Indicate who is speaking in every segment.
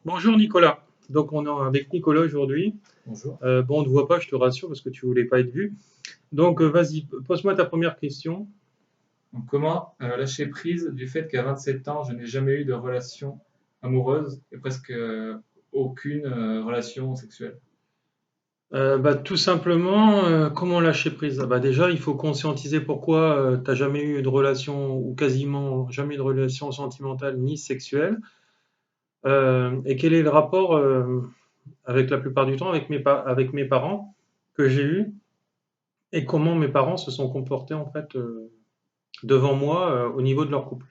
Speaker 1: Bonjour Nicolas. Donc on est avec Nicolas aujourd'hui.
Speaker 2: Bonjour.
Speaker 1: Bon, on ne te voit pas, je te rassure, parce que tu voulais pas être vu. Donc vas-y, pose-moi ta première question.
Speaker 2: Donc, comment lâcher prise du fait qu'à 27 ans, je n'ai jamais eu de relation amoureuse et presque aucune relation sexuelle?
Speaker 1: Tout simplement, comment lâcher prise? Déjà, il faut conscientiser pourquoi tu n'as jamais eu de relation ou quasiment jamais eu de relation sentimentale ni sexuelle. Et quel est le rapport avec la plupart du temps avec mes parents que j'ai eu et comment mes parents se sont comportés en fait devant moi au niveau de leur couple.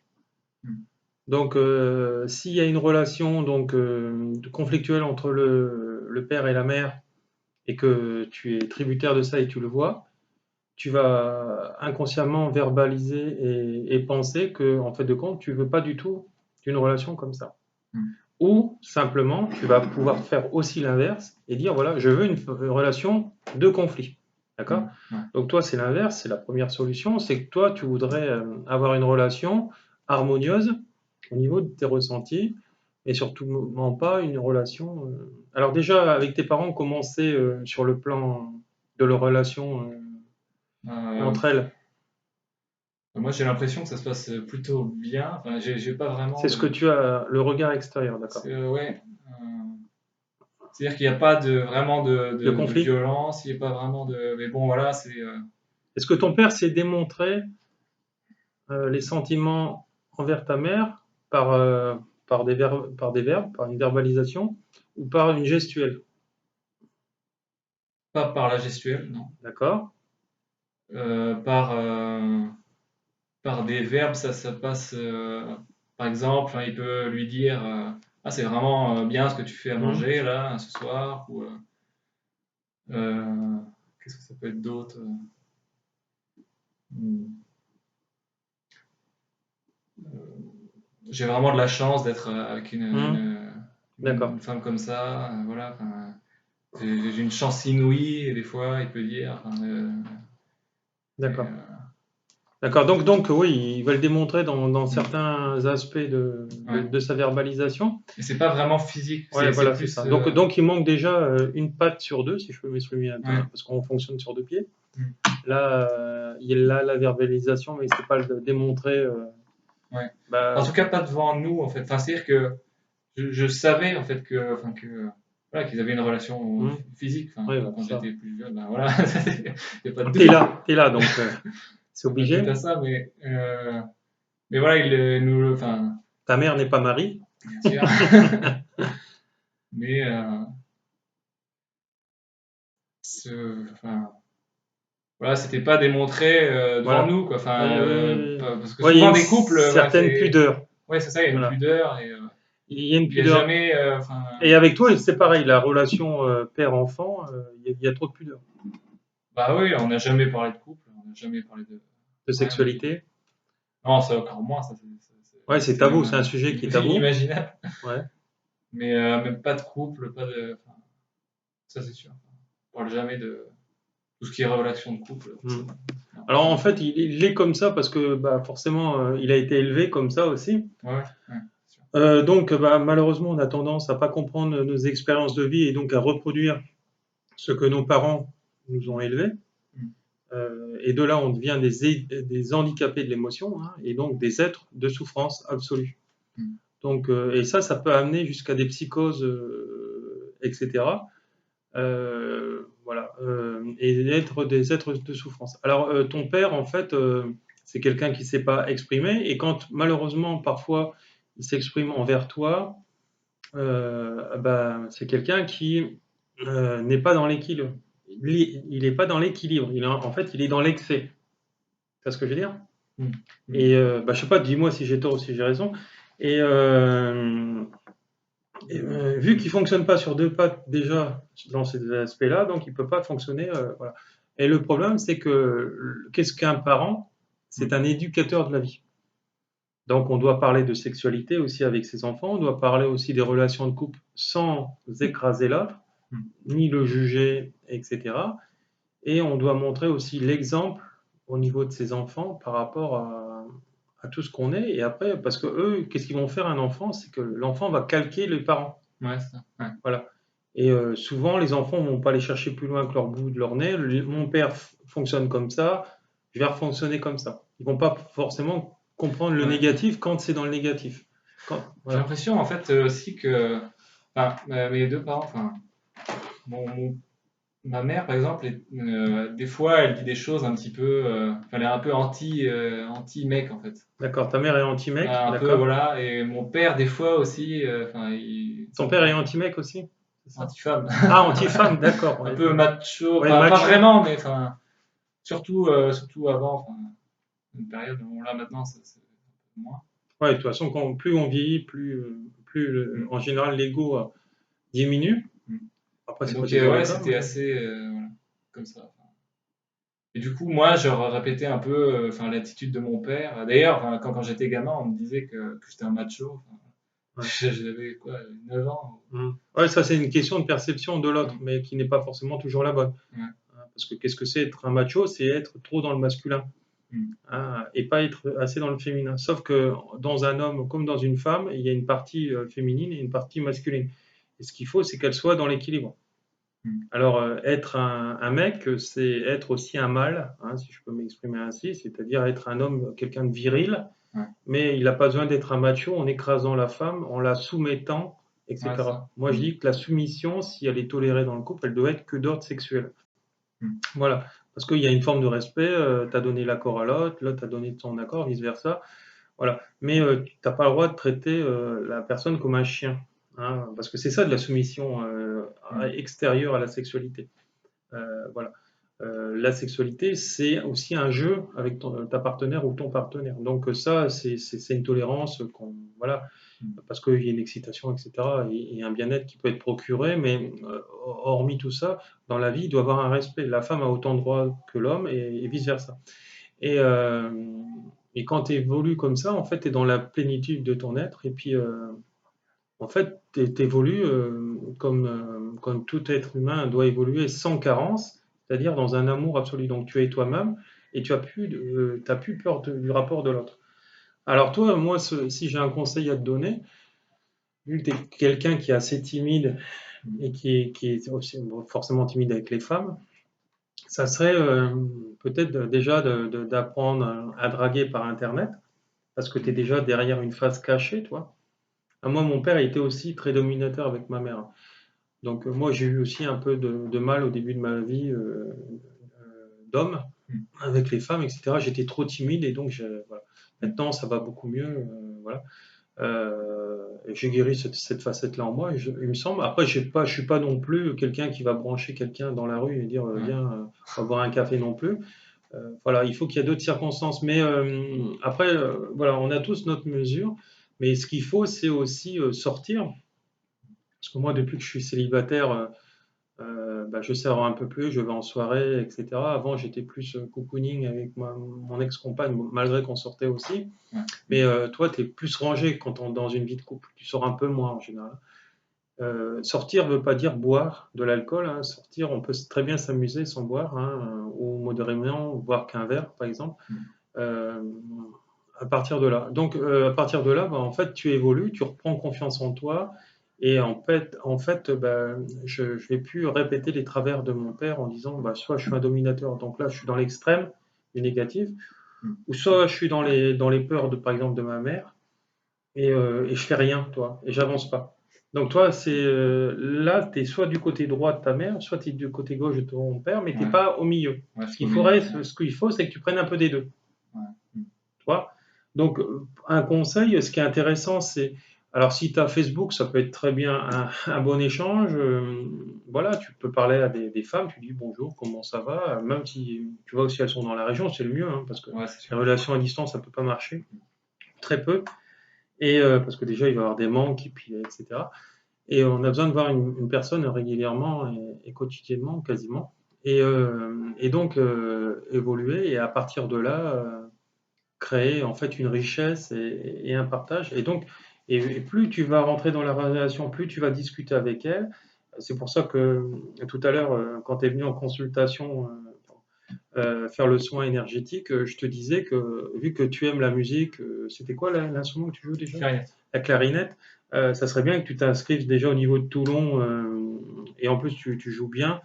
Speaker 2: Hmm.
Speaker 1: Donc, s'il y a une relation conflictuelle entre le père et la mère et que tu es tributaire de ça et tu le vois, tu vas inconsciemment verbaliser et penser que, en fait de compte, tu veux pas du tout d'une relation comme ça.
Speaker 2: Hmm.
Speaker 1: Ou simplement, tu vas pouvoir faire aussi l'inverse et dire voilà, je veux une relation de conflit. D'accord?
Speaker 2: Hmm. Ouais.
Speaker 1: Donc toi, c'est l'inverse, c'est la première solution, c'est que toi, tu voudrais avoir une relation harmonieuse au niveau de tes ressentis et surtout pas une relation. Alors déjà, avec tes parents, comment c'est sur le plan de leur relation
Speaker 2: Euh,
Speaker 1: entre elles?
Speaker 2: Moi, j'ai l'impression que ça se passe plutôt bien. Enfin, j'ai pas vraiment
Speaker 1: C'est ce que
Speaker 2: de.
Speaker 1: tu as, le regard extérieur, d'accord?
Speaker 2: Ouais. C'est-à-dire qu'il n'y a pas de vraiment
Speaker 1: De
Speaker 2: de
Speaker 1: conflit?
Speaker 2: violence, il n'y a pas vraiment de. Mais bon, voilà, c'est.
Speaker 1: Est-ce que ton père s'est démontré les sentiments envers ta mère par, par une verbalisation ou par une gestuelle.
Speaker 2: Pas par la gestuelle, non.
Speaker 1: D'accord?
Speaker 2: Euh, par, euh, Par des verbes, ça passe. Par exemple, hein, il peut lui dire ah, c'est vraiment bien ce que tu fais à
Speaker 1: Mhm.
Speaker 2: manger là ce soir. Ou euh, qu'est-ce que ça peut être d'autre Hmm. J'ai vraiment de la chance d'être avec
Speaker 1: Mhm. D'accord.
Speaker 2: une femme comme ça. Voilà. Enfin, j'ai une chance inouïe, et des fois, il peut dire. Enfin, et,
Speaker 1: D'accord. D'accord. Donc, oui, il va le démontrer dans
Speaker 2: hmm.
Speaker 1: certains aspects
Speaker 2: Ouais.
Speaker 1: de sa verbalisation.
Speaker 2: Mais c'est pas vraiment physique,
Speaker 1: Ouais,
Speaker 2: c'est
Speaker 1: voilà, c'est
Speaker 2: plus.
Speaker 1: ça. Donc, il manque déjà une patte sur deux, si je peux m'exprimer un peu,
Speaker 2: Ouais.
Speaker 1: parce qu'on fonctionne sur deux pieds.
Speaker 2: Hmm.
Speaker 1: Là, il a la verbalisation, mais c'est pas le démontrer.
Speaker 2: Ouais. En
Speaker 1: Bah,
Speaker 2: tout cas, pas devant nous, en fait. Enfin, c'est-à-dire que je savais en fait que, enfin que voilà, qu'ils avaient une relation
Speaker 1: hmm.
Speaker 2: physique. Enfin,
Speaker 1: Oui, bah,
Speaker 2: quand
Speaker 1: ça.
Speaker 2: j'étais plus jeune, ben voilà, il n'y a pas de doute.
Speaker 1: T'es là, donc c'est
Speaker 2: Il n'y a pas de doute
Speaker 1: obligé.
Speaker 2: à ça, mais voilà, il nous, enfin,
Speaker 1: Ta mère n'est pas Marie.
Speaker 2: bien sûr, mais enfin, voilà, c'était pas démontré devant
Speaker 1: Voilà.
Speaker 2: nous, quoi. Enfin,
Speaker 1: Oui, oui, oui.
Speaker 2: parce que
Speaker 1: Ouais, il y a
Speaker 2: souvent
Speaker 1: une
Speaker 2: des couples,
Speaker 1: certaine pudeur.
Speaker 2: ouais, c'est ça, il y a une
Speaker 1: Voilà.
Speaker 2: pudeur et
Speaker 1: Il y a une
Speaker 2: il n'y a
Speaker 1: pudeur.
Speaker 2: jamais, enfin,
Speaker 1: Et avec toi, c'est pareil, la relation père-enfant, il y a trop de pudeur,
Speaker 2: bah oui, on n'a jamais parlé de couple, on n'a jamais parlé de
Speaker 1: de
Speaker 2: rien du tout.
Speaker 1: sexualité.
Speaker 2: Non, c'est encore moins, ça,
Speaker 1: Ouais, c'est
Speaker 2: c'est
Speaker 1: tabou,
Speaker 2: même
Speaker 1: c'est un sujet qui est tabou.
Speaker 2: inimaginable.
Speaker 1: Ouais.
Speaker 2: Mais même pas de couple, pas de. Enfin, ça, c'est sûr. On parle jamais de tout ce qui est relation de couple.
Speaker 1: Hmm.
Speaker 2: Non,
Speaker 1: Alors en
Speaker 2: jamais.
Speaker 1: fait, il est comme ça parce que forcément, il a été élevé comme ça aussi.
Speaker 2: Ouais, ouais, c'est sûr.
Speaker 1: Malheureusement, on a tendance à pas comprendre nos expériences de vie et donc à reproduire ce que nos parents nous ont élevés.
Speaker 2: Mm,
Speaker 1: Et de là, on devient des handicapés de l'émotion, hein, et donc des êtres de souffrance absolue.
Speaker 2: mm,
Speaker 1: Donc, et ça peut amener jusqu'à des psychoses, etc. Voilà, et être des êtres de souffrance. Alors, ton père, en fait, c'est quelqu'un qui ne sait pas exprimer, et quand malheureusement, parfois, il s'exprime envers toi, c'est quelqu'un qui n'est pas dans l'équilibre. Il n'est pas dans l'équilibre. En fait, il est dans l'excès. Tu vois ce que je veux dire?
Speaker 2: mm,
Speaker 1: Et
Speaker 2: mm.
Speaker 1: je sais pas, dis-moi si j'ai tort ou si j'ai raison. Et, vu qu'il fonctionne pas sur deux pattes déjà dans ces aspects-là, donc il peut pas fonctionner. Voilà. Et le problème, c'est que qu'est-ce qu'un parent? C'est un éducateur de la vie. Donc on doit parler de sexualité aussi avec ses enfants, on doit parler aussi des relations de couple sans écraser l'autre,
Speaker 2: Mm.
Speaker 1: ni le juger, etc. Et on doit montrer aussi l'exemple au niveau de ses enfants par rapport à tout ce qu'on est. Et après, parce que eux, qu'est-ce qu'ils vont faire un enfant? C'est que l'enfant va calquer les parents.
Speaker 2: Ouais, c'est ça. Ouais.
Speaker 1: Voilà. Et souvent, les enfants vont pas aller chercher plus loin que leur bout de leur nez. Mon père fonctionne comme ça, je vais fonctionner comme ça. Ils vont pas forcément comprendre le
Speaker 2: Ouais.
Speaker 1: négatif quand c'est dans le négatif.
Speaker 2: J'ai
Speaker 1: Voilà.
Speaker 2: l'impression en fait aussi que enfin, mes deux parents, enfin, ma mère par exemple, des fois elle dit des choses un petit peu, enfin, elle est un peu anti-mec en fait.
Speaker 1: D'accord. Ta mère est anti-mec,
Speaker 2: Un peu,
Speaker 1: d'accord.
Speaker 2: voilà, et mon père des fois aussi, enfin,
Speaker 1: Ton père est anti-mec aussi, c'est ça?
Speaker 2: anti-femme.
Speaker 1: Ah, anti-femme, d'accord.
Speaker 2: Un
Speaker 1: Ouais,
Speaker 2: peu macho,
Speaker 1: ouais,
Speaker 2: pas
Speaker 1: macho.
Speaker 2: vraiment, mais enfin, surtout avant, enfin, une période, bon là maintenant c'est moins.
Speaker 1: Ouais, de toute façon, plus on vieillit, plus
Speaker 2: Mm,
Speaker 1: en général l'ego diminue.
Speaker 2: mm.
Speaker 1: Après,
Speaker 2: Et
Speaker 1: c'est pas
Speaker 2: donc,
Speaker 1: toujours le
Speaker 2: ouais,
Speaker 1: cas,
Speaker 2: c'était
Speaker 1: mais
Speaker 2: assez, voilà, comme ça. Et du coup, moi, je répétais un peu, enfin, l'attitude de mon père. D'ailleurs, enfin, quand j'étais gamin, on me disait que j'étais un macho. Enfin,
Speaker 1: ouais.
Speaker 2: j'avais quoi, 9 ans.
Speaker 1: Ouais, ça c'est une question de perception de l'autre,
Speaker 2: Mm,
Speaker 1: mais qui n'est pas forcément toujours la bonne.
Speaker 2: ouais,
Speaker 1: Hein, parce que qu'est-ce que c'est être un macho? C'est être trop dans le masculin,
Speaker 2: mm,
Speaker 1: hein, et pas être assez dans le féminin. Sauf que dans un homme comme dans une femme, il y a une partie féminine et une partie masculine. Et ce qu'il faut, c'est qu'elle soit dans l'équilibre.
Speaker 2: mm,
Speaker 1: Alors, être un mec, c'est être aussi un mâle, hein, si je peux m'exprimer ainsi, c'est-à-dire être un homme, quelqu'un de viril,
Speaker 2: ouais,
Speaker 1: mais il n'a pas besoin d'être un macho en écrasant la femme, en la soumettant,
Speaker 2: ouais, c'est
Speaker 1: etc.
Speaker 2: ça.
Speaker 1: Moi, je
Speaker 2: Mm,
Speaker 1: dis que la soumission, si elle est tolérée dans le couple, elle doit être que d'ordre sexuel.
Speaker 2: mm,
Speaker 1: Voilà. Parce qu'il y a une forme de respect, tu as donné l'accord à l'autre, l'autre a donné son accord, vice-versa. Voilà. Mais tu n'as pas le droit de traiter la personne comme un chien, hein, parce que c'est ça de la soumission
Speaker 2: mm.
Speaker 1: extérieure à la sexualité. Voilà. La sexualité, c'est aussi un jeu avec ta partenaire ou ton partenaire. Donc ça, c'est une tolérance voilà,
Speaker 2: Mm.
Speaker 1: parce qu'il y a une excitation, etc., et un bien-être qui peut être procuré, mais hormis tout ça, dans la vie, il doit y avoir un respect. La femme a autant de droits que l'homme et vice-versa. Et, euh, et quand tu évolues comme ça, en fait, tu es dans la plénitude de ton être, et puis en fait, tu évolues comme tout être humain doit évoluer sans carence, c'est-à-dire dans un amour absolu. Donc tu es toi-même et t'as plus peur du rapport de l'autre. Alors toi, moi, si j'ai un conseil à te donner, vu que tu es quelqu'un qui est assez timide et qui est aussi forcément timide avec les femmes, ça serait peut-être déjà d'apprendre à draguer par Internet, parce que tu es déjà derrière une face cachée, toi. Moi, mon père était aussi très dominateur avec ma mère. Donc moi, j'ai eu aussi un peu de mal au début de ma vie d'homme
Speaker 2: Mm.
Speaker 1: avec les femmes, etc. J'étais trop timide et donc voilà.
Speaker 2: Mm.
Speaker 1: Maintenant, ça va beaucoup mieux. Voilà. J'ai guéri cette facette-là en moi, il me semble. Après, je suis pas non plus quelqu'un qui va brancher quelqu'un dans la rue et dire
Speaker 2: Ouais.
Speaker 1: viens, on va boire un café non plus. Voilà, il faut qu'il y ait d'autres circonstances. Mais après, voilà, on a tous notre mesure. Mais ce qu'il faut, c'est aussi sortir. Parce que moi, depuis que je suis célibataire, bah, je sors un peu plus, je vais en soirée, etc. Avant, j'étais plus cocooning avec mon ex-compagne, malgré qu'on sortait aussi.
Speaker 2: Ouais.
Speaker 1: Mais toi, tu es plus rangé quand on est dans une vie de couple. Tu sors un peu moins en général. Sortir ne veut pas dire boire de l'alcool, hein. Sortir, on peut très bien s'amuser sans boire, hein, ou modérément, boire qu'un verre, par exemple.
Speaker 2: Mm.
Speaker 1: Euh, à partir de là. Donc, à partir de là, bah, en fait, tu évolues, tu reprends confiance en toi. Et bah, je ne vais plus répéter les travers de mon père en disant bah, soit je suis un dominateur, donc là je suis dans l'extrême du négatif,
Speaker 2: Mm.
Speaker 1: ou soit je suis dans les peurs, par exemple, de ma mère, et je fais rien, toi, et j'avance pas. Donc toi, là, tu es soit du côté droit de ta mère, soit tu es du côté gauche de ton père, mais tu n'es
Speaker 2: Ouais.
Speaker 1: pas au milieu.
Speaker 2: Ouais, je
Speaker 1: Ce
Speaker 2: suis au
Speaker 1: qu'il
Speaker 2: milieu.
Speaker 1: faudrait,
Speaker 2: Ouais.
Speaker 1: ce qu'il faut, c'est que tu prennes un peu des deux.
Speaker 2: Ouais. Mm.
Speaker 1: Tu vois. Donc, un conseil, ce qui est intéressant, c'est, alors si tu as Facebook, ça peut être très bien un bon échange. Voilà, tu peux parler à des femmes, tu dis bonjour, comment ça va, même si tu vois si elles sont dans la région, c'est le mieux, hein, parce que
Speaker 2: Ouais, c'est
Speaker 1: les
Speaker 2: sûr.
Speaker 1: relations à distance, ça peut pas marcher, très peu, et parce que déjà, il va y avoir des manques, et puis, etc. Et on a besoin de voir une personne régulièrement et quotidiennement, quasiment. Et donc, évoluer, et à partir de là, créer en fait une richesse et un partage. Et donc, et plus tu vas rentrer dans la relation, plus tu vas discuter avec elle. C'est pour ça que tout à l'heure, quand tu es venu en consultation faire le soin énergétique, je te disais que vu que tu aimes la musique, c'était quoi l'instrument que tu joues déjà?
Speaker 2: Clarinette.
Speaker 1: La clarinette. Ça serait bien que tu t'inscrives déjà au niveau de Toulon, et en plus tu joues bien,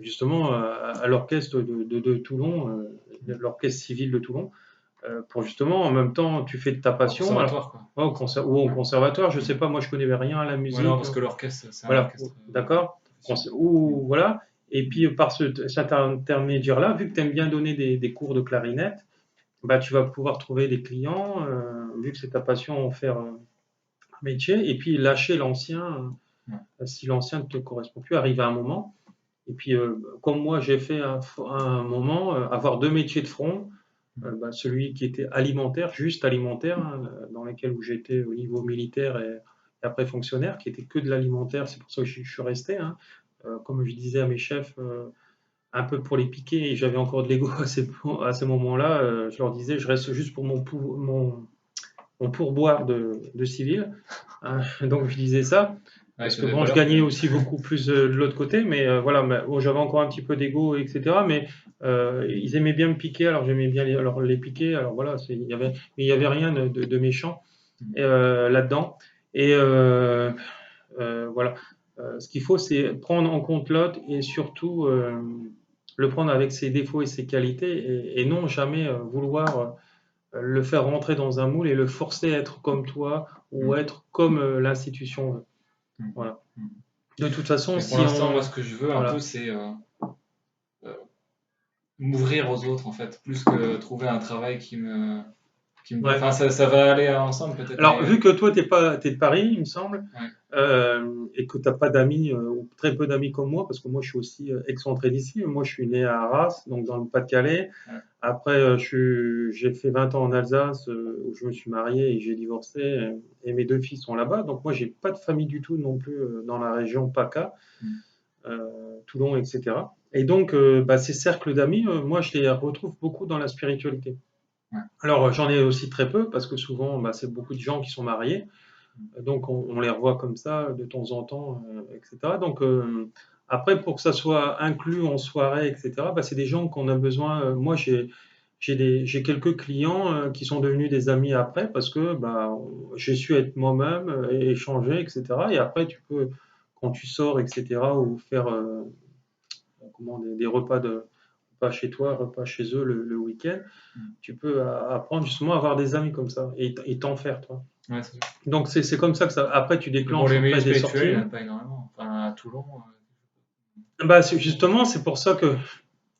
Speaker 1: justement à l'orchestre de Toulon, l'orchestre civil de Toulon, pour justement, en même temps, tu fais de ta
Speaker 2: Au
Speaker 1: passion. Alors,
Speaker 2: conservatoire, quoi.
Speaker 1: ouais, ou au conservatoire, je
Speaker 2: Mm.
Speaker 1: sais pas, moi je connais rien à la
Speaker 2: Ouais, non,
Speaker 1: musique.
Speaker 2: parce que l'orchestre, c'est un
Speaker 1: Voilà,
Speaker 2: orchestre
Speaker 1: d'accord.
Speaker 2: professionnel.
Speaker 1: Ou voilà. Et puis par cet intermédiaire-là, vu que tu aimes bien donner des cours de clarinette, bah, tu vas pouvoir trouver des clients, vu que c'est ta passion, en faire un métier, et puis lâcher l'ancien,
Speaker 2: Ouais.
Speaker 1: si l'ancien ne te correspond plus, arrive à un moment. Et puis, comme moi j'ai fait un moment, avoir deux métiers de front,
Speaker 2: Mm.
Speaker 1: bah, celui qui était alimentaire, juste alimentaire, hein, dans lequel où j'étais au niveau militaire et après fonctionnaire, qui était que de l'alimentaire, c'est pour ça que je suis resté. Hein. Comme je disais à mes chefs, un peu pour les piquer, et j'avais encore de l'ego à ces moments-là, je leur disais, je reste juste pour mon pourboire de civil. Hein. Donc je disais ça,
Speaker 2: Ouais, il
Speaker 1: parce
Speaker 2: te
Speaker 1: que
Speaker 2: faisait
Speaker 1: bon, je
Speaker 2: peur
Speaker 1: gagnais
Speaker 2: que.
Speaker 1: aussi beaucoup plus de l'autre côté, mais voilà, bon, j'avais encore un petit peu d'ego, etc. Mais ils aimaient bien me piquer, alors j'aimais bien les piquer. Alors voilà, il y avait rien de méchant
Speaker 2: Mm.
Speaker 1: là-dedans. Et voilà, ce qu'il faut, c'est prendre en compte l'autre et surtout le prendre avec ses défauts et ses qualités, et non jamais vouloir le faire rentrer dans un moule et le forcer à être comme toi ou
Speaker 2: Mm.
Speaker 1: être comme l'institution veut.
Speaker 2: Mm.
Speaker 1: Voilà.
Speaker 2: Mm.
Speaker 1: De toute façon,
Speaker 2: Mais pour
Speaker 1: si
Speaker 2: l'instant, moi,
Speaker 1: on.
Speaker 2: ce que je veux un peu,
Speaker 1: Voilà.
Speaker 2: c'est euh, m'ouvrir aux autres, en fait, plus que trouver un travail qui me plaît.
Speaker 1: Ouais.
Speaker 2: Enfin, ça va aller ensemble, peut-être,
Speaker 1: Alors,
Speaker 2: mais
Speaker 1: vu que toi, t'es de Paris, il me semble,
Speaker 2: ouais.
Speaker 1: et que tu n'as pas d'amis, ou très peu d'amis comme moi, parce que moi, je suis aussi excentré d'ici. Moi, je suis né à Arras, donc dans le Pas-de-Calais.
Speaker 2: Ouais.
Speaker 1: Après, j'ai fait 20 ans en Alsace, où je me suis marié et j'ai divorcé, et mes deux filles sont là-bas. Donc, moi, j'ai pas de famille du tout non plus dans la région PACA,
Speaker 2: Mm.
Speaker 1: Toulon, etc. Et donc, bah, ces cercles d'amis, moi, je les retrouve beaucoup dans la spiritualité.
Speaker 2: Ouais.
Speaker 1: Alors, j'en ai aussi très peu, parce que souvent, bah, c'est beaucoup de gens qui sont mariés. Donc, on les revoit comme ça de temps en temps, etc. Donc, après, pour que ça soit inclus en soirée, etc., bah, c'est des gens qu'on a besoin. Moi, j'ai quelques clients qui sont devenus des amis après parce que bah, j'ai su être moi-même et échanger, etc. Et après, tu peux, quand tu sors, etc., ou faire des repas repas chez toi, repas chez eux le week-end,
Speaker 2: Mm.
Speaker 1: tu peux apprendre justement à avoir des amis comme ça et t'en faire, toi.
Speaker 2: Ouais, c'est sûr.
Speaker 1: Donc c'est comme ça que ça. Après, tu
Speaker 2: Mais bon,
Speaker 1: déclenches
Speaker 2: les milieux
Speaker 1: après des
Speaker 2: spirituels, il
Speaker 1: sorties.
Speaker 2: n'y en a pas énormément. Enfin, à Toulon.
Speaker 1: Bah, justement, c'est pour ça que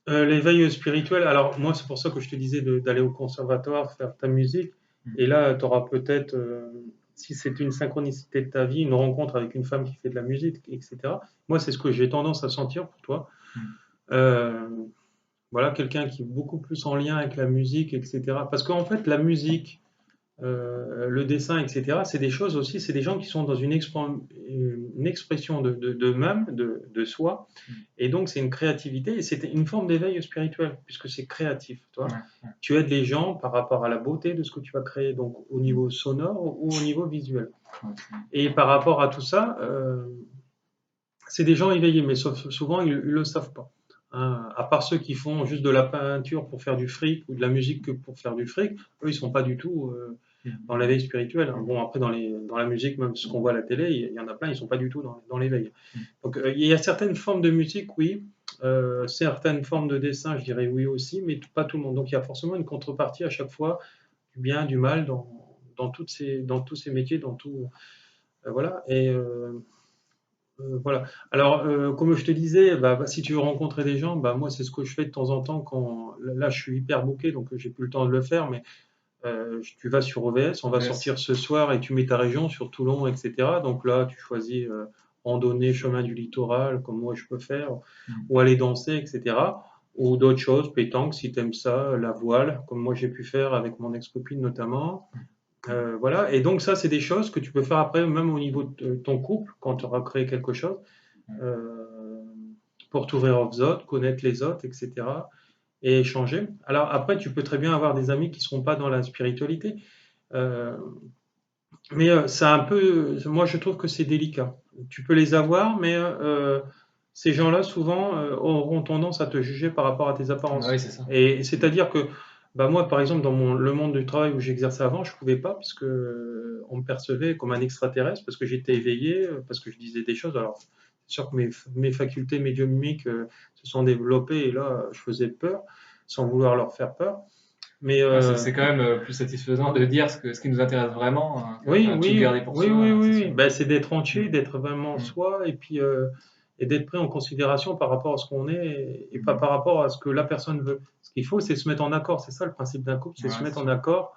Speaker 1: l'éveil spirituel. Alors moi, c'est pour ça que je te disais d'aller au conservatoire, faire ta musique.
Speaker 2: Mm.
Speaker 1: Et là, tu auras peut-être, si c'est une synchronicité de ta vie, une rencontre avec une femme qui fait de la musique, etc. Moi, c'est ce que j'ai tendance à sentir pour toi.
Speaker 2: Mm.
Speaker 1: Euh, voilà, quelqu'un qui est beaucoup plus en lien avec la musique, etc. Parce qu'en fait, la musique, le dessin, etc., c'est des choses aussi, c'est des gens qui sont dans une expression d'eux-mêmes, de soi,
Speaker 2: Mm.
Speaker 1: et donc c'est une créativité, et c'est une forme d'éveil spirituel, puisque c'est créatif, toi.
Speaker 2: Ouais, ouais.
Speaker 1: Tu aides les gens par rapport à la beauté de ce que tu vas créer, donc au
Speaker 2: Mm.
Speaker 1: niveau sonore ou au niveau visuel.
Speaker 2: Ouais.
Speaker 1: Et par rapport à tout ça, c'est des gens éveillés, mais souvent ils ne le savent pas. Hein. À part ceux qui font juste de la peinture pour faire du fric ou de la musique que pour faire du fric, eux ils sont pas du tout dans
Speaker 2: Mm.
Speaker 1: l'éveil spirituel. Hein. Bon, après dans la musique, même ce qu'on voit à la télé, il y en a plein, ils sont pas du tout dans l'éveil.
Speaker 2: Mm.
Speaker 1: Donc il y a certaines formes de musique, oui. Certaines formes de dessin, je dirais oui aussi, mais pas tout le monde. Donc il y a forcément une contrepartie à chaque fois, du bien, du mal dans tous ces métiers, dans tout. Voilà. Et voilà. Alors, comme je te disais, si tu veux rencontrer des gens, moi, c'est ce que je fais de temps en temps quand là, je suis hyper booké, donc j'ai plus le temps de le faire, mais tu vas sur OVS, on va
Speaker 2: OBS.
Speaker 1: sortir ce soir et tu mets ta région sur Toulon, etc. Donc là, tu choisis randonnée, chemin du littoral, comme moi je peux faire,
Speaker 2: Mm.
Speaker 1: ou aller danser, etc. Ou d'autres choses, pétanque, si tu aimes ça, la voile, comme moi j'ai pu faire avec mon ex-copine notamment. Voilà, et donc ça, c'est des choses que tu peux faire après, même au niveau de ton couple, quand tu auras créé quelque chose,
Speaker 2: Ouais.
Speaker 1: euh, pour t'ouvrir aux autres, connaître les autres, etc. et échanger. Alors après, tu peux très bien avoir des amis qui ne seront pas dans la spiritualité, euh, mais c'est un peu, moi je trouve que c'est délicat. Tu peux les avoir, mais ces gens-là souvent auront tendance à te juger par rapport à tes
Speaker 2: Ah oui,
Speaker 1: apparences.
Speaker 2: c'est ça.
Speaker 1: Et c'est-à-dire que Bah moi, par exemple, dans le monde du travail où j'exerçais avant, je pouvais pas parce que on me percevait comme un extraterrestre, parce que j'étais éveillé, parce que je disais des choses. Alors, c'est sûr que mes facultés médiumniques se sont développées et là, je faisais peur, sans vouloir leur faire peur. Mais
Speaker 2: Ouais, c'est quand même plus satisfaisant de dire ce qui nous intéresse vraiment, hein, que
Speaker 1: oui,
Speaker 2: enfin, tout
Speaker 1: oui,
Speaker 2: garder pour
Speaker 1: oui,
Speaker 2: soi,
Speaker 1: oui,
Speaker 2: hein, c'est
Speaker 1: oui, oui.
Speaker 2: sûr.
Speaker 1: Ben, c'est d'être
Speaker 2: Mm,
Speaker 1: entier, d'être vraiment
Speaker 2: mm,
Speaker 1: soi, et d'être pris en considération par rapport à ce qu'on est et pas
Speaker 2: mm.
Speaker 1: par rapport à ce que la personne veut. Ce qu'il faut, c'est se mettre en accord. C'est ça le principe d'un couple, c'est se
Speaker 2: Ouais,
Speaker 1: mettre
Speaker 2: c'est
Speaker 1: en
Speaker 2: sûr.
Speaker 1: accord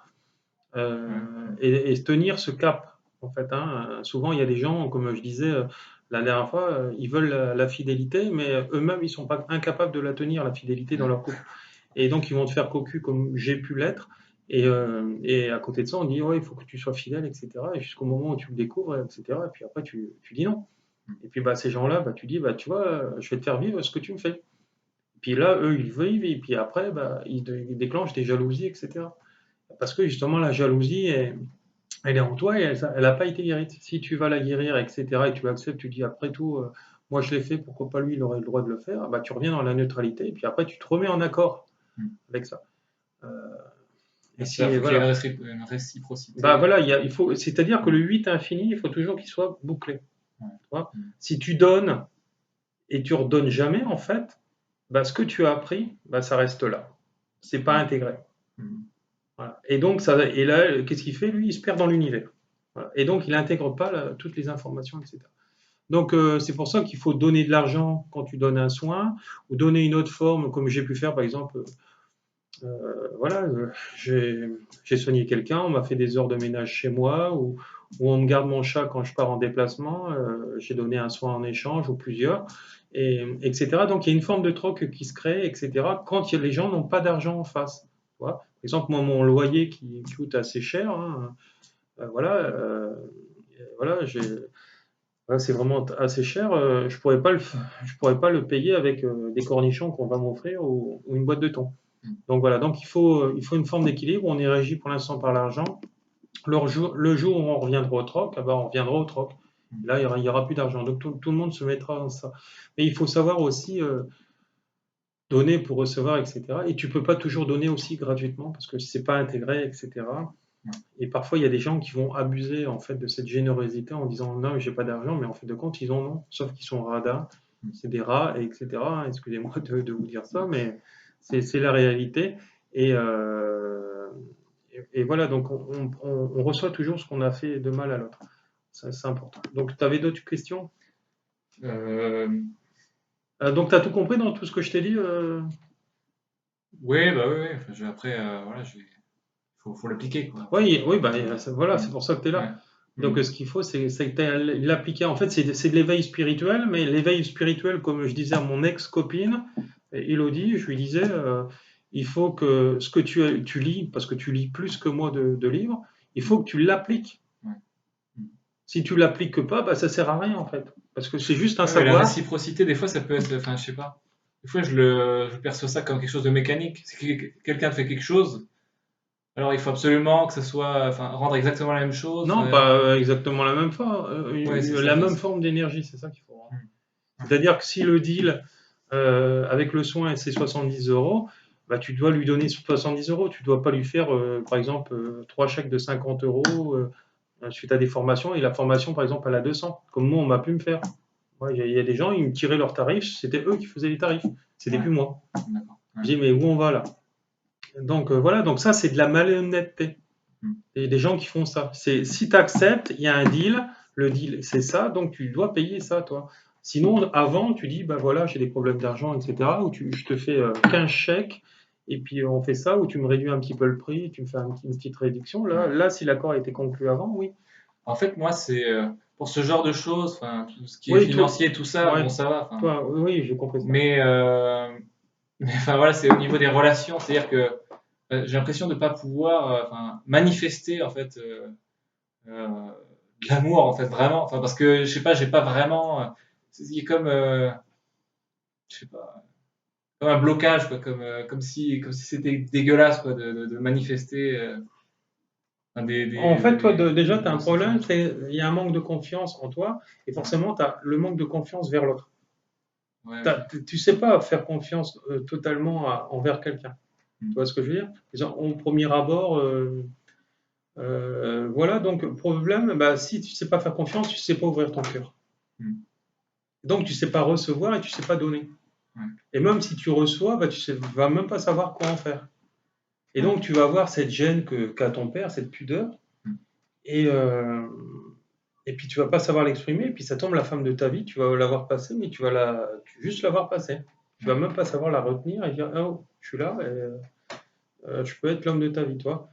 Speaker 2: Ouais, mm,
Speaker 1: et se tenir ce cap. En fait, hein. Souvent, il y a des gens, comme je disais la dernière fois, ils veulent la fidélité, mais eux-mêmes, ils sont pas incapables de la tenir, la fidélité dans
Speaker 2: ouais.
Speaker 1: leur couple. Et donc, ils vont te faire cocu comme j'ai pu l'être. Et à côté de ça, on dit, ouais, il faut que tu sois fidèle, etc. Et jusqu'au moment où tu le découvres, etc. Et puis après, tu dis non.
Speaker 2: Mm.
Speaker 1: Et puis, bah, ces gens-là, bah, tu dis, bah, tu vois, je vais te faire vivre ce que tu me fais. Et puis là, eux, ils vivent. Et puis après, bah, ils déclenchent des jalousies, etc. Parce que justement, la jalousie, elle est en toi et elle n'a pas été guérie. Si tu vas la guérir, etc., et tu l'acceptes, tu dis, après tout, moi, je l'ai fait, pourquoi pas lui, il aurait le droit de le faire, bah, tu reviens dans la neutralité. Et puis après, tu te remets en accord
Speaker 2: Mm.
Speaker 1: avec ça. Euh, et
Speaker 2: Ouais, c'est ça,
Speaker 1: si,
Speaker 2: faut qu'il y ait
Speaker 1: voilà.
Speaker 2: une
Speaker 1: Bah
Speaker 2: réciprocité.
Speaker 1: voilà, il faut, c'est-à-dire que le
Speaker 2: Mm,
Speaker 1: 8 infini, il faut toujours qu'il soit bouclé.
Speaker 2: ouais,
Speaker 1: Tu vois.
Speaker 2: mm,
Speaker 1: Si tu donnes et tu redonnes jamais, en fait, bah, ce que tu as appris, bah, ça reste là. C'est pas
Speaker 2: mm,
Speaker 1: intégré.
Speaker 2: mm.
Speaker 1: Voilà. Et donc, ça, et là, qu'est-ce qu'il fait? Lui, il se perd dans l'univers. Voilà. Et donc, il n'intègre pas toutes les informations, etc. Donc, c'est pour ça qu'il faut donner de l'argent quand tu donnes un soin, ou donner une autre forme, comme j'ai pu faire, par exemple, voilà, j'ai soigné quelqu'un, on m'a fait des heures de ménage chez moi, ou on me garde mon chat quand je pars en déplacement, j'ai donné un soin en échange, ou plusieurs, etc. Donc il y a une forme de troc qui se crée, etc. Quand les gens n'ont pas d'argent en face. Tu vois. Par exemple, moi, mon loyer qui coûte assez cher, hein, voilà, voilà, voilà, c'est vraiment assez cher, je pourrais pas le payer avec des cornichons qu'on va m'offrir ou une boîte de thon.
Speaker 2: Mm.
Speaker 1: Donc voilà, donc il faut une forme d'équilibre. On est régi pour l'instant par l'argent. Le jour où on reviendra au troc, ah ben, on reviendra au troc.
Speaker 2: Mm.
Speaker 1: Là, il y aura plus d'argent. Donc tout le monde se mettra dans ça. Mais il faut savoir aussi donner pour recevoir, etc. Et tu peux pas toujours donner aussi gratuitement parce que c'est pas intégré, etc.
Speaker 2: Ouais.
Speaker 1: Et parfois, il y a des gens qui vont abuser en fait de cette générosité en disant non, j'ai pas d'argent, mais en fait de compte, ils en ont, sauf qu'ils sont radins,
Speaker 2: Mm.
Speaker 1: c'est des rats, et etc. Excusez-moi de vous dire ça, mais c'est la réalité. Et, euh, et voilà, donc on reçoit toujours ce qu'on a fait de mal à l'autre. Ça, c'est important. Donc, tu avais d'autres questions?
Speaker 2: Euh,
Speaker 1: Donc, tu as tout compris dans tout ce que je t'ai dit
Speaker 2: ouais, bah ouais, ouais. Enfin, après, voilà, faut l'appliquer, quoi. Après,
Speaker 1: Oui, oui, bah,
Speaker 2: euh,
Speaker 1: voilà, c'est
Speaker 2: mm,
Speaker 1: pour ça que tu es là.
Speaker 2: ouais,
Speaker 1: Donc,
Speaker 2: mm,
Speaker 1: ce qu'il faut, c'est que tu l'appliquer. En fait, c'est de l'éveil spirituel, mais l'éveil spirituel, comme je disais à mon ex-copine, Elodie, je lui disais, il faut que ce que tu lis, parce que tu lis plus que moi de livres, il faut
Speaker 2: mm,
Speaker 1: que tu l'appliques.
Speaker 2: ouais, mm.
Speaker 1: Si tu l'appliques pas, bah, ça sert à rien, en fait. Parce que c'est juste un
Speaker 2: Ouais, mais la
Speaker 1: savoir.
Speaker 2: réciprocité, des fois, ça peut être, enfin, je sais pas. Des fois, je perçois ça comme quelque chose de mécanique. Si quelqu'un fait quelque chose, alors il faut absolument que ça soit, enfin, rendre exactement la même chose.
Speaker 1: Non, pas exactement la même forme,
Speaker 2: Ouais, c'est ça.
Speaker 1: la
Speaker 2: Enfin,
Speaker 1: même forme d'énergie, c'est ça qu'il faut rendre.
Speaker 2: mm, ouais,
Speaker 1: C'est-à-dire que si le deal avec le soin c'est 70 euros, bah, tu dois lui donner 70 euros. Tu ne dois pas lui faire, par exemple, 3 chèques de 50 euros suite à des formations. Et la formation, par exemple, elle a 200, comme moi, on m'a pu me faire. Il y a des gens, ils me tiraient leurs tarifs, c'était eux qui faisaient les tarifs, c'était
Speaker 2: ouais,
Speaker 1: plus moi.
Speaker 2: d'accord. Ouais,
Speaker 1: Je dis, mais où on va là? Donc voilà, donc ça, c'est de la malhonnêteté.
Speaker 2: mm,
Speaker 1: Et des gens qui font ça. C'est si tu acceptes, il y a un deal, le deal c'est ça, donc tu dois payer ça, toi. Sinon, avant, tu dis, bah voilà, j'ai des problèmes d'argent, etc. Ou je te fais 15 chèques, et puis on fait ça, ou tu me réduis un petit peu le prix, tu me fais une petite réduction.
Speaker 2: ouais.
Speaker 1: Là, si l'accord a été conclu avant, oui.
Speaker 2: En fait, moi, c'est pour ce genre de choses, enfin, tout ce qui est
Speaker 1: Oui, toi,
Speaker 2: financier, tout ça,
Speaker 1: ouais,
Speaker 2: bon, ça va. Enfin,
Speaker 1: toi, oui, oui, j'ai compris ça.
Speaker 2: mais, mais enfin voilà, c'est au niveau des relations, c'est-à-dire que j'ai l'impression de ne pas pouvoir, enfin, manifester en fait euh, de l'amour en fait vraiment, enfin parce que je sais pas, j'ai pas vraiment, c'est comme, je sais pas, comme un blocage quoi, comme si c'était dégueulasse quoi de manifester enfin,
Speaker 1: En fait, toi, déjà, tu as
Speaker 2: de
Speaker 1: un
Speaker 2: ressentir un
Speaker 1: problème,
Speaker 2: truc.
Speaker 1: c'est il y a un manque de confiance en toi, et
Speaker 2: Ouais,
Speaker 1: forcément, tu as le manque de confiance vers l'autre.
Speaker 2: ouais, ok.
Speaker 1: Tu sais pas faire confiance totalement envers quelqu'un. Tu vois ce que je veux dire? Au premier abord, voilà, donc problème, bah, si tu sais pas faire confiance, tu sais pas ouvrir ton cœur.
Speaker 2: Mm.
Speaker 1: Donc tu sais pas recevoir et tu sais pas donner.
Speaker 2: Ouais.
Speaker 1: Et même si tu reçois, bah, vas même pas savoir quoi en faire. Et
Speaker 2: Ouais.
Speaker 1: donc tu vas avoir cette gêne qu'a ton père, cette pudeur,
Speaker 2: Mm.
Speaker 1: et, euh, et puis tu vas pas savoir l'exprimer, et puis ça tombe la femme de ta vie, tu vas l'avoir passée, mais juste l'avoir passée. Tu vas
Speaker 2: Ouais.
Speaker 1: même pas savoir la retenir et dire, oh, je suis là, et, je peux être l'homme de ta vie, toi.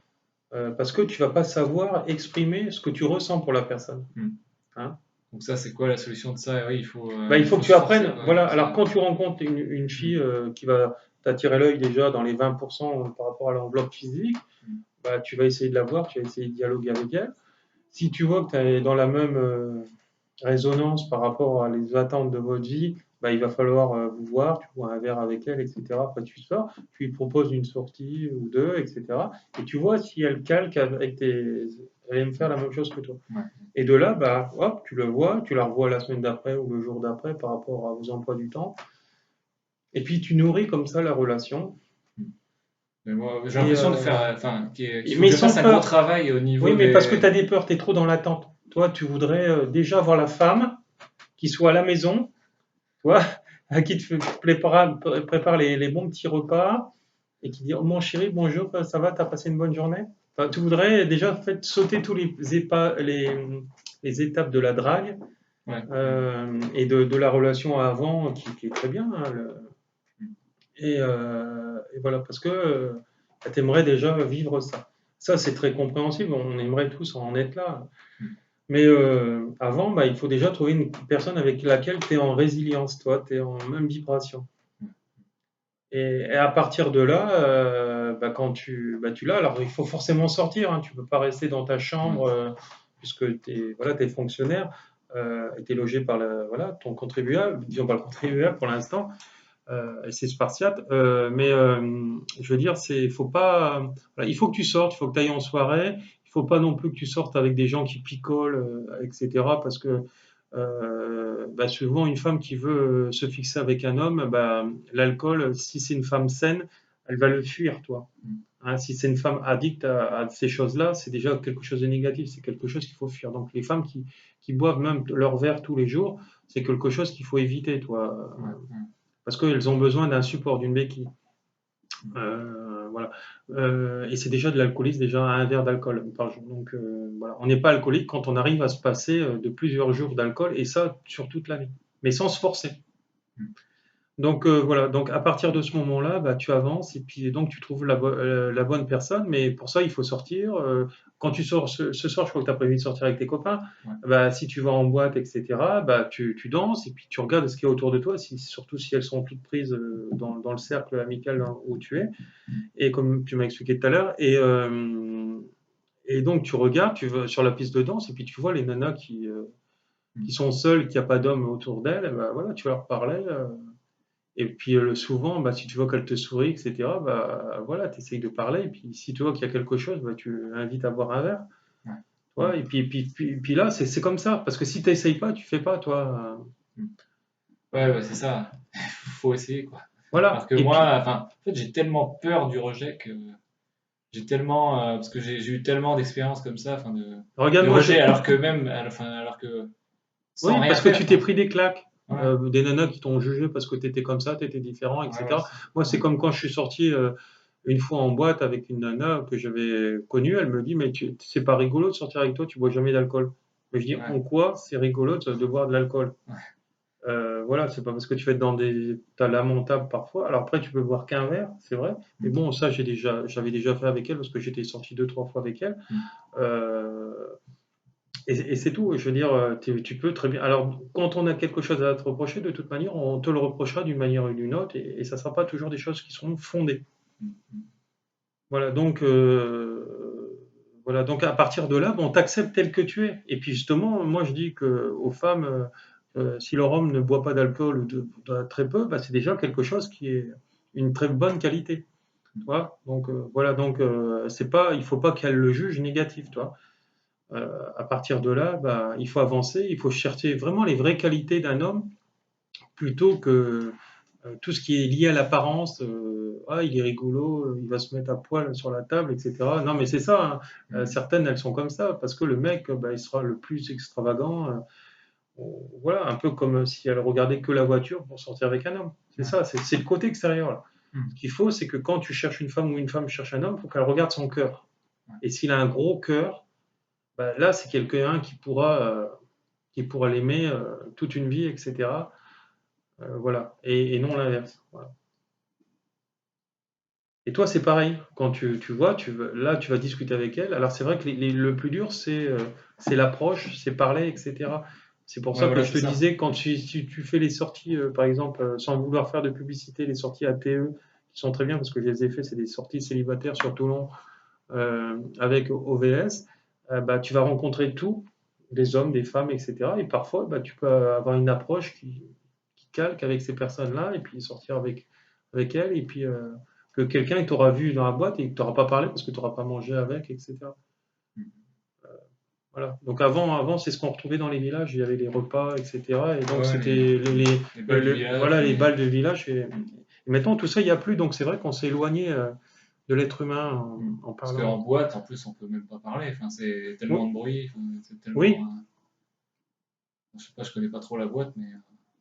Speaker 1: Parce que tu vas pas savoir exprimer ce que tu ressens pour la personne.
Speaker 2: Mm.
Speaker 1: Hein.
Speaker 2: Donc ça, c'est quoi la solution de ça? Oui,
Speaker 1: Bah, il
Speaker 2: il
Speaker 1: faut
Speaker 2: faut
Speaker 1: que
Speaker 2: se
Speaker 1: tu
Speaker 2: forcer,
Speaker 1: apprennes.
Speaker 2: quoi. Il
Speaker 1: Voilà.
Speaker 2: faut
Speaker 1: Alors, quand tu rencontres une fille
Speaker 2: Mm.
Speaker 1: qui va t'attirer l'œil déjà dans les 20% par rapport à l'enveloppe physique,
Speaker 2: Mm.
Speaker 1: bah, tu vas essayer de la voir, tu vas essayer de dialoguer avec elle. Si tu vois que tu es dans la même résonance par rapport à les attentes de votre vie, bah, il va falloir vous voir, tu bois un verre avec elle, etc. Après, tu sors, tu lui proposes une sortie ou deux, etc. Et tu vois si elle calque avec elle aime faire la même chose que toi.
Speaker 2: Ouais.
Speaker 1: Et de là, bah, hop, tu le vois, tu la revois la semaine d'après ou le jour d'après par rapport à vos emplois du temps. Et puis tu nourris comme ça la relation.
Speaker 2: Mm. Mais moi, j'ai
Speaker 1: Et,
Speaker 2: l'impression de faire, enfin, qu'il faut
Speaker 1: mais
Speaker 2: que je
Speaker 1: sans
Speaker 2: fasse un gros
Speaker 1: peur.
Speaker 2: travail au
Speaker 1: Oui,
Speaker 2: niveau
Speaker 1: mais parce que tu
Speaker 2: des.
Speaker 1: as des peurs, tu es trop dans l'attente. Toi, tu voudrais déjà voir la femme qui soit à la maison, toi, à qui prépare les bons petits repas et qui dit oh, mon chéri, bonjour, ça va, t'as passé une bonne journée. Enfin, tu voudrais déjà sauter tous les étapes de la drague
Speaker 2: Ouais.
Speaker 1: et de la relation avant qui est très bien. Hein,
Speaker 2: Mm.
Speaker 1: et voilà, parce que tu aimerais déjà vivre ça. Ça, c'est très compréhensible, on aimerait tous en être là.
Speaker 2: Mm.
Speaker 1: Mais avant, bah, il faut déjà trouver une personne avec laquelle tu es en résilience, toi, tu es en même vibration.
Speaker 2: Mm.
Speaker 1: Et à partir de là, bah, tu l'as, alors il faut forcément sortir, hein, tu ne peux pas rester dans ta chambre
Speaker 2: Ouais.
Speaker 1: puisque tu es, voilà, fonctionnaire et tu es logé par voilà, ton contribuable, disons pas le contribuable pour l'instant, et c'est spartiate. Mais je veux dire, faut pas, voilà, il faut que tu sortes, il faut que tu ailles en soirée. Il faut pas non plus que tu sortes avec des gens qui picolent, etc. Parce que bah, souvent, une femme qui veut se fixer avec un homme, bah, l'alcool, si c'est une femme saine, elle va le fuir, toi.
Speaker 2: Mm.
Speaker 1: Hein, si c'est une femme addicte à ces choses-là, c'est déjà quelque chose de négatif, c'est quelque chose qu'il faut fuir. Donc les femmes qui boivent même leur verre tous les jours, c'est quelque chose qu'il faut éviter, toi.
Speaker 2: Ouais. Ouais.
Speaker 1: Parce qu'elles ont besoin d'un support, d'une béquille.
Speaker 2: Mm.
Speaker 1: Voilà. Et c'est déjà de l'alcoolisme, déjà un verre d'alcool par jour. Donc voilà, on n'est pas alcoolique quand on arrive à se passer de plusieurs jours d'alcool, et ça sur toute l'année, mais sans se forcer.
Speaker 2: Mm.
Speaker 1: Donc voilà, donc à partir de ce moment-là, bah, tu avances et puis donc tu trouves la bonne personne, mais pour ça il faut sortir. Quand tu sors ce soir, je crois que tu as prévu de sortir avec tes copains,
Speaker 2: Ouais.
Speaker 1: bah, si tu vas en boîte, etc., bah, tu danses et puis tu regardes ce qu'il y a autour de toi, surtout si elles sont toutes prises dans le cercle amical où tu es, et comme tu m'as expliqué tout à l'heure, et donc tu regardes, tu vas sur la piste de danse et puis tu vois les nanas qui
Speaker 2: Mm.
Speaker 1: sont seules, qui n'y a pas d'hommes autour d'elles, bah, voilà, tu vas leur parler. Et puis souvent, bah, si tu vois qu'elle te sourit, etc., bah, voilà, tu essayes de parler. Et puis si tu vois qu'il y a quelque chose, bah, tu invites à boire un verre.
Speaker 2: Ouais.
Speaker 1: Ouais, et puis là, c'est comme ça. Parce que si tu n'essayes pas, tu fais pas, toi.
Speaker 2: Mm. Ouais, ouais, c'est ça. Faut essayer, quoi. Alors
Speaker 1: Voilà.
Speaker 2: que
Speaker 1: Et
Speaker 2: moi,
Speaker 1: puis,
Speaker 2: enfin, en fait, j'ai tellement peur du rejet que j'ai tellement, parce que j'ai eu tellement d'expériences comme ça, enfin, de
Speaker 1: regarde-moi,
Speaker 2: rejet, alors que même, enfin, alors que sans
Speaker 1: oui,
Speaker 2: rien
Speaker 1: parce que
Speaker 2: faire,
Speaker 1: tu t'es
Speaker 2: quoi.
Speaker 1: pris des claques.
Speaker 2: Ouais,
Speaker 1: Des nanas qui t'ont jugé parce que tu étais comme ça, tu étais différent,
Speaker 2: ouais, ouais,
Speaker 1: etc.
Speaker 2: c'est ça.
Speaker 1: Moi,
Speaker 2: Ouais,
Speaker 1: c'est comme quand je suis sorti une fois en boîte avec une nana que j'avais connue. Elle me dit, mais c'est pas rigolo de sortir avec toi, tu bois jamais d'alcool. Mais je dis,
Speaker 2: ouais,
Speaker 1: en quoi c'est rigolo de boire de l'alcool?
Speaker 2: ouais.
Speaker 1: Voilà, c'est pas parce que tu fais dans t'as lamentable parfois. Alors après, tu peux boire qu'un verre, c'est vrai. Mais
Speaker 2: Mm.
Speaker 1: bon, ça, j'avais déjà fait avec elle parce que j'étais sorti deux, trois fois avec elle.
Speaker 2: Mm.
Speaker 1: Euh, et c'est tout. Je veux dire, tu peux très bien. Alors, quand on a quelque chose à te reprocher, de toute manière, on te le reprochera d'une manière ou d'une autre, et ça sera pas toujours des choses qui seront fondées.
Speaker 2: Mm.
Speaker 1: Voilà, voilà, donc à partir de là, bon, t'acceptes tel que tu es. Et puis justement, moi je dis que aux femmes, si leur homme ne boit pas d'alcool ou très peu, bah, c'est déjà quelque chose qui est une très bonne qualité. Tu vois. Donc voilà, donc c'est pas, il faut pas qu'elle le juge négatif, toi. À partir de là, bah, il faut avancer, il faut chercher vraiment les vraies qualités d'un homme plutôt que tout ce qui est lié à l'apparence, ah, il est rigolo, il va se mettre à poil sur la table, etc. Non, mais c'est ça, hein. Certaines, elles sont comme ça, parce que le mec, bah, il sera le plus extravagant. Voilà, un peu comme si elle regardait que la voiture pour sortir avec un homme. C'est ça, c'est le côté extérieur, là. Ce qu'il faut, c'est que quand tu cherches une femme ou une femme cherche un homme, il faut qu'elle regarde son cœur. Et s'il a un gros cœur, bah, là, c'est quelqu'un qui pourra l'aimer toute une vie, etc. Voilà, et non l'inverse. Voilà. Et toi, c'est pareil. Quand tu vois, là, tu vas discuter avec elle. Alors, c'est vrai que le plus dur, c'est l'approche, c'est parler, etc. C'est pour
Speaker 2: Ouais,
Speaker 1: ça que
Speaker 2: voilà,
Speaker 1: je
Speaker 2: c'est
Speaker 1: te
Speaker 2: ça.
Speaker 1: disais, quand si tu fais les sorties, par exemple, sans vouloir faire de publicité, les sorties ATE, qui sont très bien parce que je les ai fait, c'est des sorties célibataires sur Toulon avec OVS, bah, tu vas rencontrer tout, des hommes, des femmes, etc. Et parfois, bah, tu peux avoir une approche qui calque avec ces personnes-là et puis sortir avec elles. Et puis que quelqu'un t'aura vu dans la boîte et que tu n'auras pas parlé parce que tu n'auras pas mangé avec, etc. Voilà. Donc avant c'est ce qu'on retrouvait dans les villages, il y avait les repas, etc. Et donc
Speaker 2: Ouais,
Speaker 1: c'était
Speaker 2: les balles du village.
Speaker 1: voilà, les balles de village. Et maintenant, tout ça, il n'y a plus. Donc c'est vrai qu'on s'est éloigné de l'être humain en
Speaker 2: Parce
Speaker 1: parlant.
Speaker 2: qu'en boîte, en plus, on peut même pas parler. Enfin, c'est
Speaker 1: Oui,
Speaker 2: tellement de bruit. Enfin, c'est tellement.
Speaker 1: oui,
Speaker 2: Je sais pas, je connais pas trop la boîte, mais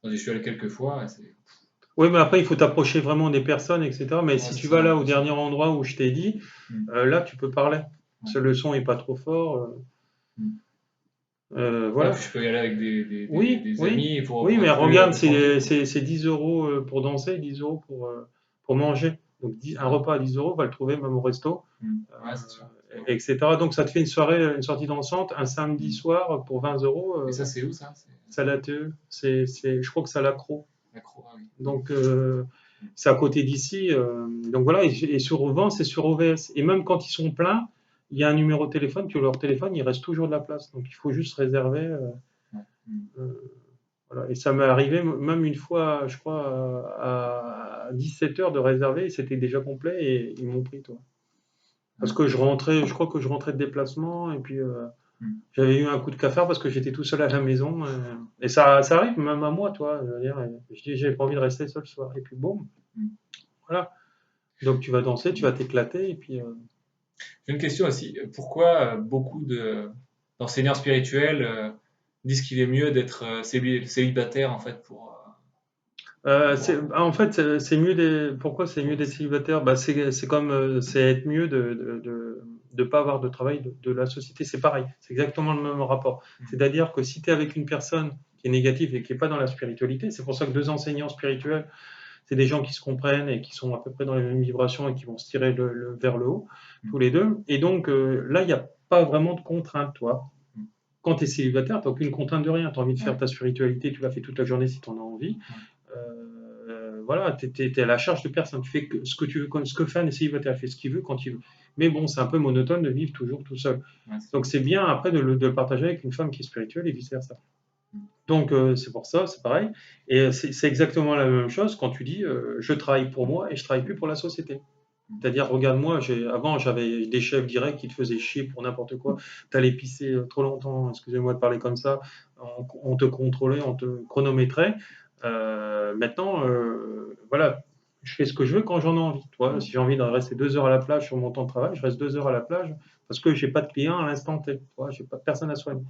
Speaker 2: enfin, j'y suis allé quelques fois. Et
Speaker 1: oui, mais après, il faut t'approcher vraiment des personnes, etc. Mais
Speaker 2: ouais,
Speaker 1: si
Speaker 2: c'est
Speaker 1: tu
Speaker 2: ça,
Speaker 1: vas
Speaker 2: ouais,
Speaker 1: là au
Speaker 2: bien sûr.
Speaker 1: dernier endroit où je t'ai dit,
Speaker 2: Mm.
Speaker 1: là, tu peux parler.
Speaker 2: Ouais.
Speaker 1: Parce que le son est pas trop fort.
Speaker 2: Mm. Ouais, puis
Speaker 1: Voilà.
Speaker 2: je peux y aller avec
Speaker 1: Oui,
Speaker 2: des
Speaker 1: oui,
Speaker 2: amis
Speaker 1: oui,
Speaker 2: pour
Speaker 1: mais
Speaker 2: être plus,
Speaker 1: regarde,
Speaker 2: plus tranquille, quoi.
Speaker 1: c'est 10 euros pour danser, 10 euros pour manger. Donc un
Speaker 2: Ouais.
Speaker 1: repas à 10 euros, on va le trouver même au resto,
Speaker 2: Mm. Ouais, c'est sûr.
Speaker 1: etc. Donc ça te fait une soirée, une sortie dansante, un samedi
Speaker 2: Mm.
Speaker 1: soir pour 20 euros,
Speaker 2: Et ça, c'est où ça? C'est
Speaker 1: salateux, je crois que c'est à l'accro.
Speaker 2: la Croix, oui.
Speaker 1: Donc c'est à côté d'ici. Donc voilà, et souvent c'est sur OVS. Et même quand ils sont pleins, il y a un numéro de téléphone, tu leur téléphone, il reste toujours de la place. Donc il faut juste réserver.
Speaker 2: Ouais. Mm.
Speaker 1: Voilà. Et ça m'est arrivé même une fois, je crois, à 17 heures de réserver, et c'était déjà complet et ils m'ont pris, toi. Parce
Speaker 2: Ouais.
Speaker 1: que je rentrais de déplacement et puis
Speaker 2: Mm.
Speaker 1: j'avais eu un coup de cafard parce que j'étais tout seul à la maison. Et ça arrive même à moi, toi. Je veux dire, je dis, j'ai pas envie de rester seul ce soir. Et puis boum,
Speaker 2: Mm.
Speaker 1: voilà. Donc tu vas danser, tu vas t'éclater et puis
Speaker 2: J'ai une question aussi. Pourquoi beaucoup d'enseignants spirituels disent qu'il est mieux d'être célibataire en fait
Speaker 1: En fait, c'est mieux pourquoi c'est mieux d'être célibataire? Bah, c'est comme c'est être mieux de pas avoir de travail de la société. C'est pareil, c'est exactement le même rapport. C'est-à-dire que si tu es avec une personne qui est négative et qui est pas dans la spiritualité, c'est pour ça que deux enseignants spirituels, c'est des gens qui se comprennent et qui sont à peu près dans les mêmes vibrations et qui vont se tirer vers le haut, tous les deux. Et donc là, il n'y a pas vraiment de contrainte, toi. Quand tu es célibataire, tu n'as aucune contrainte de rien. Tu as envie de faire
Speaker 2: Ouais.
Speaker 1: ta spiritualité, tu la fais toute la journée si tu en as envie. Voilà, tu es à la charge de personne. Tu fais ce que tu veux, ce que fait un célibataire, il fait ce qu'il veut quand il veut. Mais bon, c'est un peu monotone de vivre toujours tout seul.
Speaker 2: Ouais,
Speaker 1: Donc c'est bien après de le partager avec une femme qui est spirituelle et vice-versa. Donc c'est pour ça, c'est pareil. Et c'est exactement la même chose quand tu dis je travaille pour moi et je travaille plus pour la société. C'est-à-dire, regarde-moi, avant j'avais des chefs directs qui te faisaient chier pour n'importe quoi. Tu allais pisser trop longtemps, excusez-moi de parler comme ça, on te contrôlait, on te chronométrait. Maintenant, voilà, je fais ce que je veux quand j'en ai envie. Toi, si j'ai envie de rester 2 heures à la plage sur mon temps de travail, je reste 2 heures à la plage parce que j'ai pas de clients à l'instant T. J'ai pas de personne à soigner.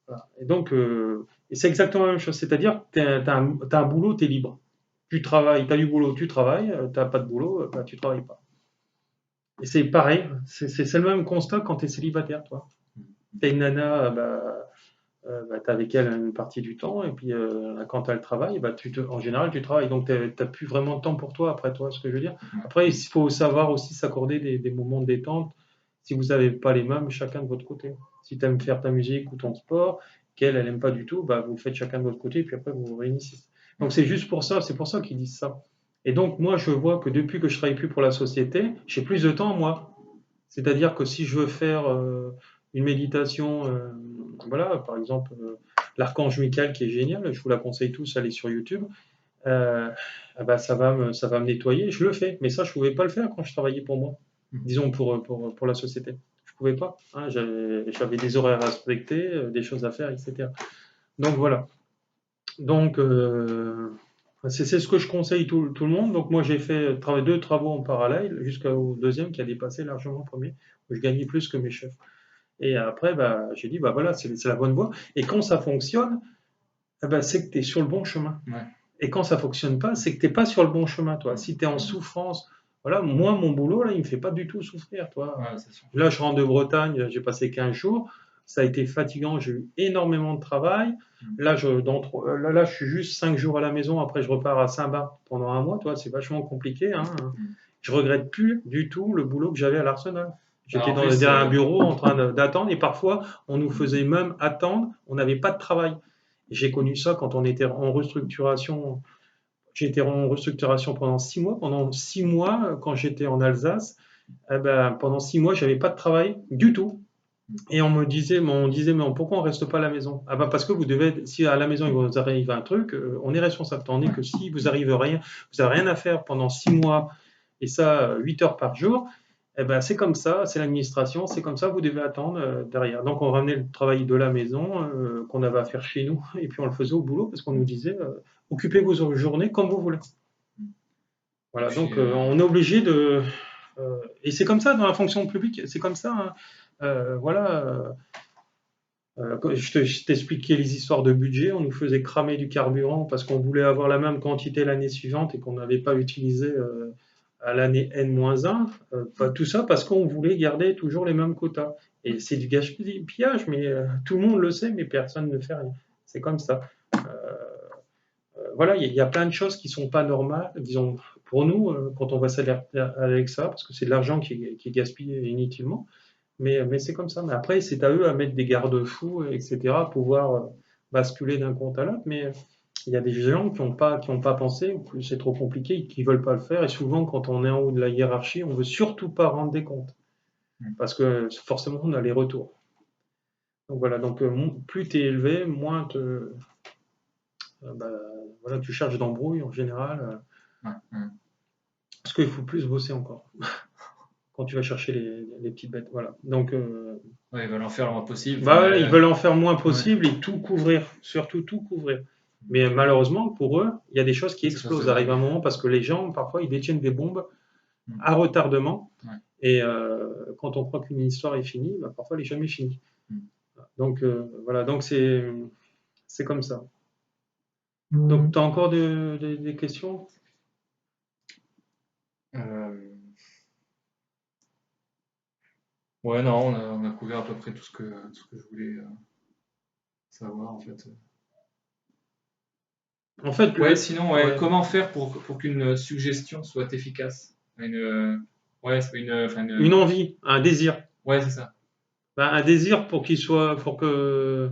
Speaker 1: Voilà. Et donc, et c'est exactement la même chose. C'est-à-dire que t'as un boulot, tu es libre. Tu travailles, tu as du boulot, tu travailles. Tu n'as pas de boulot, bah, tu travailles pas. Et c'est pareil, c'est le même constat quand tu es célibataire, toi. Tu as une nana, bah, tu es avec elle une partie du temps, et puis quand tu as le travail, bah, en général, tu travailles. Donc, tu n'as plus vraiment de temps pour toi après toi, ce que je veux dire. Après, il faut savoir aussi s'accorder des moments de détente. Si vous n'avez pas les mêmes, chacun de votre côté. Si tu aimes faire ta musique ou ton sport, qu'elle, elle n'aime pas du tout, bah, vous faites chacun de votre côté, et puis après, vous vous réunissez. Donc, c'est juste pour ça, c'est pour ça qu'ils disent ça. Et donc, moi, je vois que depuis que je travaille plus pour la société, j'ai plus de temps, moi. C'est-à-dire que si je veux faire une méditation, voilà, par exemple, l'archange Michael qui est génial, je vous la conseille tous, allez sur YouTube, ah bah, ça va me nettoyer, je le fais. Mais ça, je ne pouvais pas le faire quand je travaillais pour moi, disons pour la société. Je ne pouvais pas. Hein, j'avais des horaires à respecter, des choses à faire, etc. Donc voilà. Donc, C'est ce que je conseille tout le monde. Donc moi j'ai fait deux travaux en parallèle jusqu'au deuxième qui a dépassé largement le premier, où je gagnais plus que mes chefs. Et après, bah, j'ai dit, bah voilà, c'est la bonne voie. Et quand ça fonctionne, eh ben, c'est que tu es sur le bon chemin.
Speaker 2: Ouais.
Speaker 1: Et quand ça fonctionne pas, c'est que tu n'es pas sur le bon chemin, toi. Si tu es en souffrance, voilà, moi, mon boulot, là, il me fait pas du tout souffrir, toi.
Speaker 2: Ouais, c'est sûr.
Speaker 1: Là, je rentre de Bretagne, j'ai passé 15 jours. Ça a été fatigant, j'ai eu énormément de travail. Là, là, je suis juste 5 jours à la maison. Après, je repars à Saint-Barth pendant un mois, toi. C'est vachement compliqué, hein. Je regrette plus du tout le boulot que j'avais à l'Arsenal.
Speaker 2: Alors,
Speaker 1: J'étais
Speaker 2: en plus,
Speaker 1: derrière un bureau en train d'attendre et parfois on nous faisait même attendre, on n'avait pas de travail. J'ai connu ça quand on était en restructuration. J'étais en restructuration pendant 6 mois. Pendant 6 mois, quand j'étais en Alsace, eh ben, pendant 6 mois, j'avais pas de travail du tout. Et on disait, mais pourquoi on reste pas à la maison? Ah ben parce que vous devez, si à la maison il vous arrive un truc, on est responsable. Tandis que si vous arrive rien, vous n'avez rien à faire pendant 6 mois, et ça 8 heures par jour, eh ben c'est comme ça, c'est l'administration, c'est comme ça, vous devez attendre derrière. Donc on ramenait le travail de la maison qu'on avait à faire chez nous, et puis on le faisait au boulot parce qu'on nous disait, occupez vos journées comme vous voulez. Voilà,
Speaker 2: puis,
Speaker 1: donc on est obligé de... et c'est comme ça dans la fonction publique, c'est comme ça, hein. Voilà, je t'expliquais les histoires de budget, on nous faisait cramer du carburant parce qu'on voulait avoir la même quantité l'année suivante et qu'on n'avait pas utilisé à l'année N-1. Tout ça parce qu'on voulait garder toujours les mêmes quotas. Et c'est du gaspillage, mais tout le monde le sait, mais personne ne fait rien. C'est comme ça. Voilà, il y a plein de choses qui sont pas normales, disons, pour nous, quand on va s'alerter avec ça, parce que c'est de l'argent qui est gaspillé inutilement. Mais c'est comme ça. Mais après, c'est à eux à mettre des garde-fous, etc., pouvoir basculer d'un compte à l'autre. Mais il y a des gens qui ont pas pensé, ou que c'est trop compliqué, qui veulent pas le faire. Et souvent, quand on est en haut de la hiérarchie, on veut surtout pas rendre des comptes. Parce que forcément, on a les retours. Donc voilà, donc plus tu es élevé, moins bah, voilà, tu charges d'embrouille en général. Parce qu'il faut plus bosser encore quand tu vas chercher les petites bêtes. Voilà. Donc,
Speaker 2: ouais, ils veulent en faire le moins possible.
Speaker 1: bah, ils veulent en faire moins possible et tout couvrir, surtout tout couvrir. Mais malheureusement, pour eux, il y a des choses qui explosent. Arrive un moment parce que les gens, parfois, ils détiennent des bombes à retardement. Et quand on croit qu'une histoire est finie, bah, parfois, elle n'est jamais finie. Donc, voilà, donc c'est comme ça. Donc, tu as encore des questions?
Speaker 2: Ouais, non, on a couvert à peu près tout ce que je voulais savoir, en fait.
Speaker 1: En fait,
Speaker 2: Ouais, sinon,
Speaker 1: ouais.
Speaker 2: comment faire pour qu'une suggestion soit efficace? Ouais, c'est
Speaker 1: Une envie, un désir.
Speaker 2: Ouais, c'est ça.
Speaker 1: Bah, un désir pour que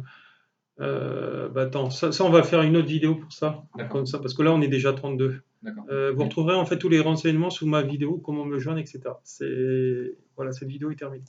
Speaker 1: bah attends, ça, on va faire une autre vidéo pour ça, comme ça, parce que là on est déjà 32.
Speaker 2: D'accord.
Speaker 1: Vous retrouverez en fait tous les renseignements sous ma vidéo, comment me joindre, etc. Voilà, cette vidéo est terminée.